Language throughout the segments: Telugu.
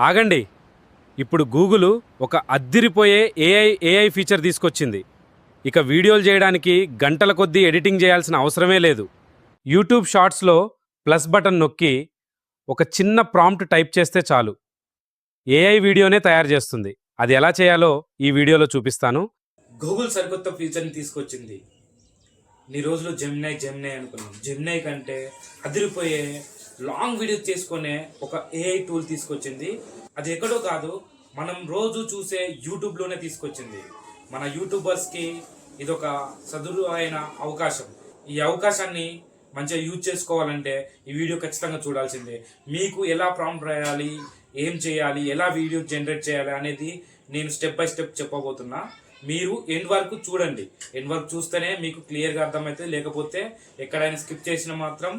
ఆగండి. ఇప్పుడు గూగుల్ ఒక అద్దిరిపోయే ఏఐ ఫీచర్ తీసుకొచ్చింది. ఇక వీడియోలు చేయడానికి గంటల కొద్దీ ఎడిటింగ్ చేయాల్సిన అవసరమే లేదు. యూట్యూబ్ షార్ట్స్లో ప్లస్ బటన్ నొక్కి ఒక చిన్న ప్రాంప్ట్ టైప్ చేస్తే చాలు, ఏఐ వీడియోనే తయారు చేస్తుంది. అది ఎలా చేయాలో ఈ వీడియోలో చూపిస్తాను. గూగుల్ సరికొత్త ఫీచర్ని తీసుకొచ్చింది. ఈ రోజులో జెమినై అనుకున్నాం. జెమినై కంటే అదిరిపోయే లాంగ్ వీడియో చేసుకునే ఒక ఏఐ టూల్ తీసుకొచ్చింది. అది ఎక్కడో కాదు, మనం రోజు చూసే యూట్యూబ్లోనే తీసుకొచ్చింది. మన యూట్యూబర్స్కి ఇదొక సదురు అయిన అవకాశం. ఈ అవకాశాన్ని మంచిగా యూజ్ చేసుకోవాలంటే ఈ వీడియో ఖచ్చితంగా చూడాల్సిందే. మీకు ఎలా ప్రాంప్ట్ రాయాలి, ఏం చేయాలి, ఎలా వీడియో జనరేట్ చేయాలి అనేది నేను స్టెప్ బై స్టెప్ చెప్పబోతున్నా. మీరు ఎండ్ వరకు చూడండి. ఎండ్ వరకు చూస్తేనే మీకు క్లియర్గా అర్థమవుతుంది. లేకపోతే ఎక్కడైనా స్కిప్ చేసిన మాత్రం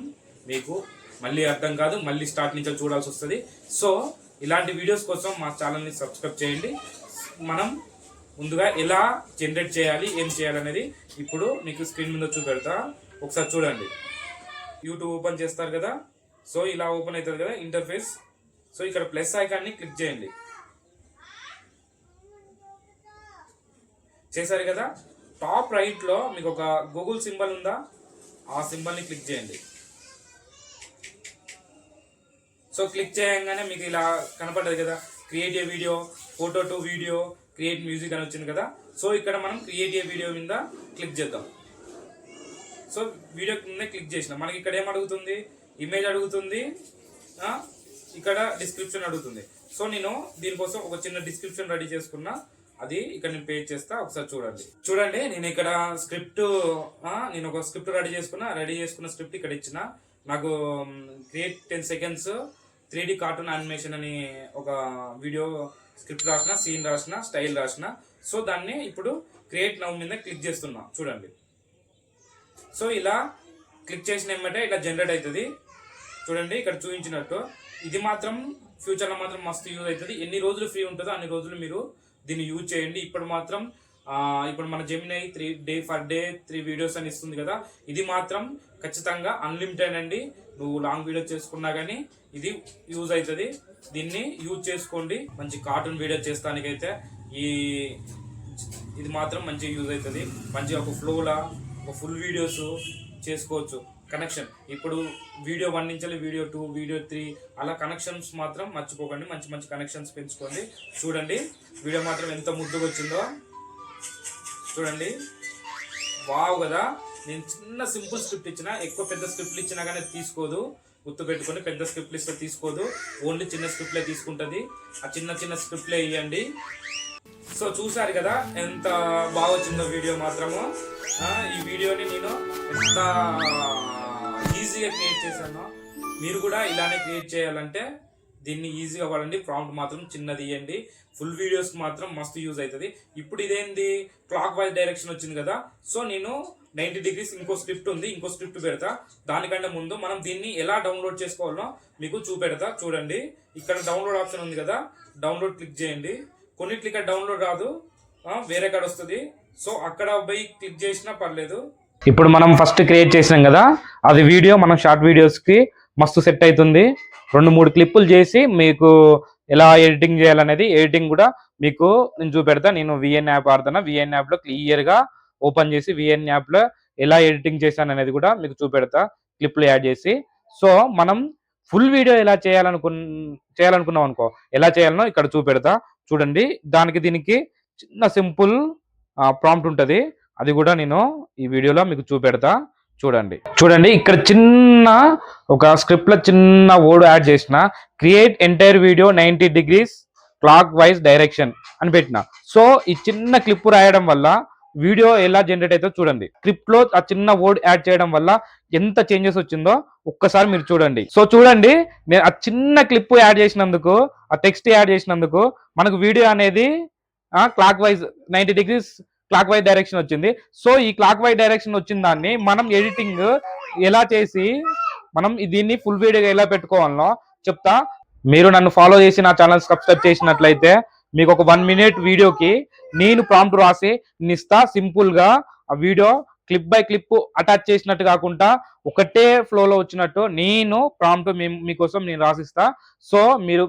మీకు మళ్ళీ అర్థం కాదు, మళ్ళీ స్టార్ట్ నుంచి చూడాల్సి వస్తుంది. సో ఇలాంటి వీడియోస్ కోసం మా ఛానల్ని సబ్స్క్రైబ్ చేయండి. మనం ముందుగా ఎలా జనరేట్ చేయాలి, ఏం చేయాలనేది ఇప్పుడు మీకు స్క్రీన్ మీద చూపెడతా. ఒకసారి చూడండి. యూట్యూబ్ ఓపెన్ చేస్తారు కదా, సో ఇలా ఓపెన్ అవుతుంది కదా ఇంటర్ఫేస్. సో ఇక్కడ ప్లస్ ఐకాన్ని క్లిక్ చేయండి. చేశారు కదా, టాప్ రైట్లో మీకు ఒక గూగుల్ సింబల్ ఉందా, ఆ సింబల్ని క్లిక్ చేయండి. సో క్లిక్ చేయగానే మీకు ఇలా కనపడ్డది కదా, create a video, photo to video, create music అని వచ్చింది కదా. సో ఇక్కడ మనం క్రియేట్ ఏ వీడియో మీద క్లిక్ చేద్దాం. సో వీడియో కింద క్లిక్ చేసిన మనకి ఇక్కడ ఏం అడుగుతుంది, ఇమేజ్ అడుగుతుంది, ఇక్కడ డిస్క్రిప్షన్ అడుగుతుంది. సో నేను దీనికోసం ఒక చిన్న డిస్క్రిప్షన్ రెడీ చేసుకున్నా, అది ఇక్కడ నేను పేస్ట్ చేస్తా. ఒకసారి చూడండి. నేను ఇక్కడ నేను ఒక స్క్రిప్ట్ రెడీ చేసుకున్న స్క్రిప్ట్ ఇక్కడ ఇచ్చిన. నాకు create 10 seconds 3D cartoon animation అని ఒక వీడియో స్క్రిప్ట్ రాసిన, సీన్ రాసిన, స్టైల్ రాసిన. సో దాన్ని ఇప్పుడు క్రియేట్ నౌ మీద క్లిక్ చేస్తున్నా. చూడండి. సో ఇలా క్లిక్ చేసిన ఏమంటే ఇలా జనరేట్ అవుతుంది. చూడండి ఇక్కడ చూపించినట్టు. ఇది మాత్రం ఫ్యూచర్లో మాత్రం మస్తు యూజ్ అవుతుంది. ఎన్ని రోజులు ఫ్రీ ఉంటుందో అన్ని రోజులు మీరు దీన్ని యూజ్ చేయండి. ఇప్పుడు మన జెమినై 3 వీడియోస్ అని ఇస్తుంది కదా, ఇది మాత్రం ఖచ్చితంగా అన్లిమిటెడ్ అండి. నువ్వు లాంగ్ వీడియో చేసుకున్నా కానీ ఇది యూజ్ అవుతుంది. దీన్ని యూజ్ చేసుకోండి. మంచి కార్టూన్ వీడియో చేస్తానికైతే ఇది మాత్రం మంచిగా యూజ్ అవుతుంది. మంచిగా ఒక ఫ్లోలా ఒక ఫుల్ వీడియోస్ చేసుకోవచ్చు. కనెక్షన్ ఇప్పుడు వీడియో 1 నుంచి వీడియో 2, వీడియో 3 అలా కనెక్షన్స్ మాత్రం మర్చిపోకండి. మంచి కనెక్షన్స్ పెంచుకోండి. చూడండి వీడియో మాత్రం ఎంత ముద్దుగా వచ్చిందో చూడండి. వావ్ కదా. నేను చిన్న సింపుల్ స్క్రిప్ట్ ఇచ్చిన, ఎక్కువ పెద్ద స్క్రిప్ట్లు ఇచ్చినా కానీ తీసుకోదు. గుర్తు పెట్టుకొని, పెద్ద స్క్రిప్ట్లు ఇస్తే తీసుకోదు, ఓన్లీ చిన్న స్క్రిప్ట్లే తీసుకుంటుంది. ఆ చిన్న స్క్రిప్ట్లే ఇవ్వండి. సో చూసారు కదా ఎంత బాగా వచ్చిందో వీడియో మాత్రము. ఈ వీడియోని నేను ఎంత ఈజీగా క్రియేట్ చేశానో మీరు కూడా ఇలానే క్రియేట్ చేయాలంటే దీన్ని ఈజీగా వాడండి. ప్రాంప్ట్ మాత్రం చిన్నది ఇవ్వండి. ఫుల్ వీడియోస్కి మాత్రం మస్తు యూజ్ అవుతుంది. ఇప్పుడు ఇదేంది, క్లాక్ వైజ్ డైరెక్షన్ వచ్చింది కదా. సో నేను 90 degrees ఇంకో స్క్రిప్ట్ ఉంది, ఇంకో స్క్రిప్ట్ పెడతా. దానికంటే ముందు మనం దీన్ని ఎలా డౌన్లోడ్ చేసుకోవాలో మీకు చూపెడతా. చూడండి ఇక్కడ డౌన్లోడ్ ఆప్షన్ ఉంది కదా, డౌన్లోడ్ క్లిక్ చేయండి. కొన్నిట్లు ఇక్కడ డౌన్లోడ్ రాదు, వేరే కాడ వస్తుంది. సో అక్కడ పోయి క్లిక్ చేసినా పర్లేదు. ఇప్పుడు మనం ఫస్ట్ క్రియేట్ చేసినాం కదా, అది వీడియో మనం షార్ట్ వీడియోస్కి మస్తు సెట్ అవుతుంది. 2-3 క్లిప్పులు చేసి మీకు ఎలా ఎడిటింగ్ చేయాలనేది ఎడిటింగ్ కూడా మీకు నేను చూపెడతా. నేను విఎన్ యాప్ వాడుతున్నా. విఎన్ యాప్లో క్లియర్గా ఓపెన్ చేసి విఎన్ యాప్లో ఎలా ఎడిటింగ్ చేశాను అనేది కూడా మీకు చూపెడతా, క్లిప్లు యాడ్ చేసి. సో మనం ఫుల్ వీడియో ఎలా చేయాలనుకున్నాం అనుకో, ఎలా చేయాలనో ఇక్కడ చూపెడతా. చూడండి దీనికి చిన్న సింపుల్ ప్రాంప్ట్ ఉంటుంది, అది కూడా నేను ఈ వీడియోలో మీకు చూపెడతా. చూడండి ఇక్కడ చిన్న ఒక స్క్రిప్ట్ లో చిన్న వర్డ్ యాడ్ చేసిన, create entire video 90 degrees clock wise direction అని పెట్టిన. సో ఈ చిన్న క్లిప్ రాయడం వల్ల వీడియో ఎలా జనరేట్ అవుతుందో చూడండి. స్క్రిప్ట్ లో ఆ చిన్న వర్డ్ యాడ్ చేయడం వల్ల ఎంత చేంజెస్ వచ్చిందో ఒక్కసారి మీరు చూడండి. సో చూడండి, నేను ఆ చిన్న క్లిప్ యాడ్ చేసినందుకు, ఆ టెక్స్ట్ యాడ్ చేసినందుకు మనకు వీడియో అనేది clock wise 90 degrees clock wise direction వచ్చింది. సో ఈ క్లాక్ వైజ్ డైరెక్షన్ వచ్చిన దాన్ని మనం ఎడిటింగ్ ఎలా చేసి మనం దీన్ని ఫుల్ వీడియోగా ఎలా పెట్టుకోవాలో చెప్తా. మీరు నన్ను ఫాలో చేసి నా ఛానల్ సబ్స్క్రైబ్ చేసినట్లయితే మీకు ఒక 1 minute వీడియోకి నేను ప్రాంప్ట్ రాసి ఇస్తా. సింపుల్ గా ఆ video clip by clip attach చేసినట్టు కాకుండా ఒకటే ఫ్లోలో వచ్చినట్టు నేను ప్రాంప్ట్ మీకోసం నేను రాసిస్తా. సో మీరు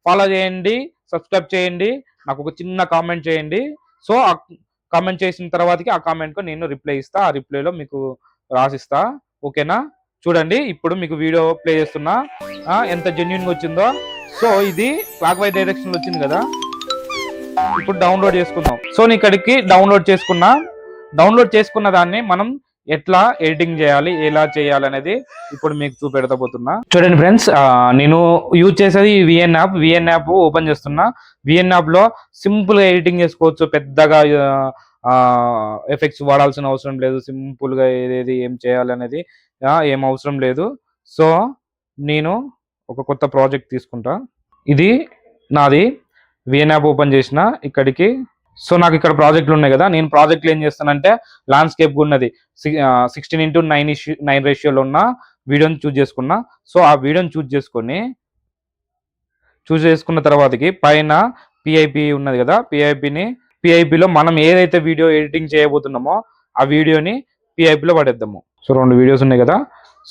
ఫాలో చేయండి, సబ్స్క్రైబ్ చేయండి, నాకు ఒక చిన్న కామెంట్ చేయండి. సో ఆ కామెంట్ చేసిన తర్వాతకి ఆ కామెంట్కు నేను రిప్లై ఇస్తా. ఆ రిప్లైలో మీకు రాసిస్తా. ఓకేనా? చూడండి ఇప్పుడు మీకు వీడియో ప్లే చేస్తున్నా. ఎంత జెన్యున్గా వచ్చిందో. సో ఇది క్లాక్ వైజ్ డైరెక్షన్ వచ్చింది కదా, ఇప్పుడు డౌన్లోడ్ చేసుకుందాం. సో నేను ఇక్కడికి డౌన్లోడ్ చేసుకున్న దాన్ని మనం ఎట్లా ఎడిటింగ్ చేయాలి, ఎలా చేయాలి అనేది ఇప్పుడు మీకు చూపెడతాబోతున్నా. చూడండి ఫ్రెండ్స్, నేను యూజ్ చేసేది విఎన్ యాప్ ఓపెన్ చేస్తున్నా. విఎన్ యాప్ లో సింపుల్ గా ఎడిటింగ్ చేసుకోవచ్చు. పెద్దగా ఎఫెక్ట్స్ వాడాల్సిన అవసరం లేదు. సింపుల్ గా ఏదేది ఏం చేయాలి అనేది ఏం అవసరం లేదు. సో నేను ఒక కొత్త ప్రాజెక్ట్ తీసుకుంటా. ఇది నాది విఎన్ యాప్ ఓపెన్ చేసిన ఇక్కడికి. సో నాకు ఇక్కడ ప్రాజెక్టులు ఉన్నాయి కదా, నేను ప్రాజెక్టులు ఏం చేస్తానంటే ల్యాండ్స్కేప్ ఉన్నది 16:9 రేషియోలో ఉన్న వీడియోని చూజ్ చేసుకున్నా. సో ఆ వీడియోని చూజ్ చేసుకున్న తర్వాతకి పైన పిఐపి ఉన్నది కదా, పిఐపిలో మనం ఏదైతే వీడియో ఎడిటింగ్ చేయబోతున్నామో ఆ వీడియోని పిఐపిలో పడేద్దాము. సో 2 వీడియోస్ ఉన్నాయి కదా,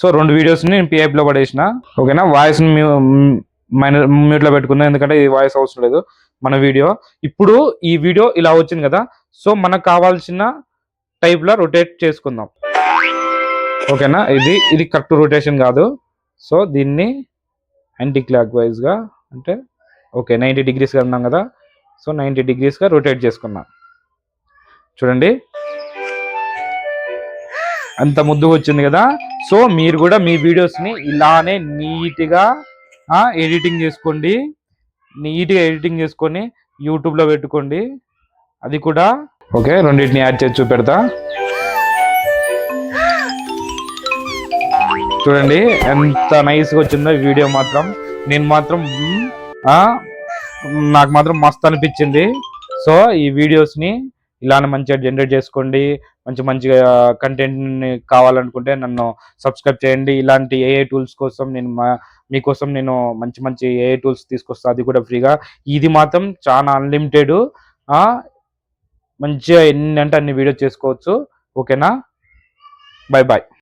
సో 2 వీడియోస్ని నేను పిఐపిలో పడేసిన. ఓకేనా? వాయిస్ని మ్యూట్లో పెట్టుకుందాం, ఎందుకంటే ఈ వాయిస్ అవసరం లేదు మన వీడియో. ఇప్పుడు ఈ వీడియో ఇలా వచ్చింది కదా, సో మనకు కావాల్సిన టైప్లో రొటేట్ చేసుకుందాం. ఓకేనా? ఇది కరెక్ట్ రొటేషన్ కాదు. సో దీన్ని యాంటీ క్లాక్ వైజ్గా అంటే ఓకే 90 degreesగా ఉన్నాం కదా, సో 90 degreesగా రొటేట్ చేసుకున్నాం. చూడండి అంత ముద్దుగా వచ్చింది కదా. సో మీరు కూడా మీ వీడియోస్ని ఇలానే నీట్గా ఎడిటింగ్ చేసుకొని యూట్యూబ్లో పెట్టుకోండి. అది కూడా ఓకే. రెండింటిని యాడ్ చేసి చూపెడతా. చూడండి ఎంత నైస్గా వచ్చిందో ఈ వీడియో మాత్రం. నేను మాత్రం నాకు మాత్రం మస్తు అనిపించింది. సో ఈ వీడియోస్ని ఇలానే మంచిగా జనరేట్ చేసుకోండి. మంచిగా కంటెంట్ కావాలనుకుంటే నన్ను సబ్స్క్రైబ్ చేయండి. ఇలాంటి ఏఐ టూల్స్ కోసం మీకోసం నేను మంచి ఏఐ టూల్స్ తీసుకొస్తాను, అది కూడా ఫ్రీగా. ఇది మాత్రం చాలా అన్లిమిటెడ్. మంచిగా ఎన్ని అంటే అన్ని వీడియోస్ చేసుకోవచ్చు. ఓకేనా? Bye bye.